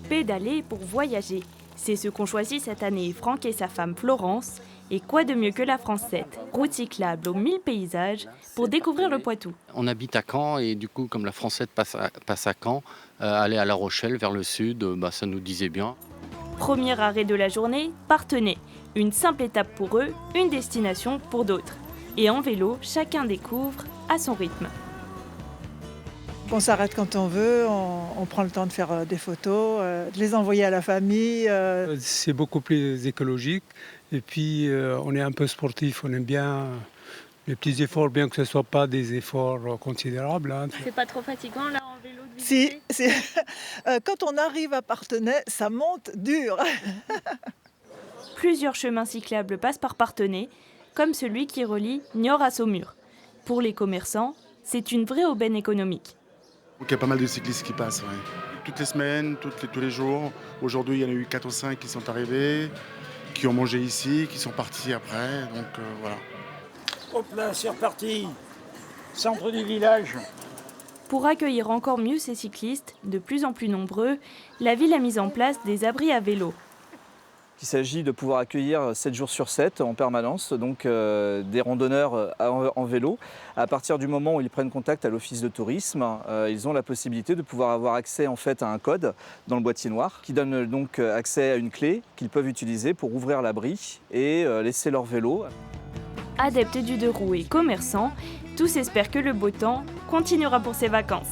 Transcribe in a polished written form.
pédaler pour voyager. C'est ce qu'ont choisi cette année Franck et sa femme Florence. Et quoi de mieux que la Francette, route cyclable aux 1000 paysages, pour découvrir le Poitou. On habite à Caen et du coup, comme la Francette passe à Caen, aller à La Rochelle vers le sud, ça nous disait bien. Premier arrêt de la journée, Parthenay. Une simple étape pour eux, une destination pour d'autres. Et en vélo, chacun découvre à son rythme. On s'arrête quand on veut, on prend le temps de faire des photos, de les envoyer à la famille. C'est beaucoup plus écologique et puis on est un peu sportif, on aime bien les petits efforts, bien que ce ne soit pas des efforts considérables. C'est pas trop fatigant là en vélo de visiter ? Si, quand on arrive à Parthenay, ça monte dur. Plusieurs chemins cyclables passent par Parthenay, comme celui qui relie Niort à Saumur. Pour les commerçants, c'est une vraie aubaine économique. Donc il y a pas mal de cyclistes qui passent, ouais. Toutes les semaines, tous les jours. Aujourd'hui, il y en a eu 4 ou 5 qui sont arrivés, qui ont mangé ici, qui sont partis après. Donc voilà. Hop là, c'est reparti. Centre du village. Pour accueillir encore mieux ces cyclistes, de plus en plus nombreux, la ville a mis en place des abris à vélo. Il s'agit de pouvoir accueillir 7 jours sur 7 en permanence, donc des randonneurs en vélo. À partir du moment où ils prennent contact à l'office de tourisme, ils ont la possibilité de pouvoir avoir accès en fait à un code dans le boîtier noir qui donne donc accès à une clé qu'ils peuvent utiliser pour ouvrir l'abri et laisser leur vélo. Adeptes du deux roues et commerçants, tous espèrent que le beau temps continuera pour ces vacances.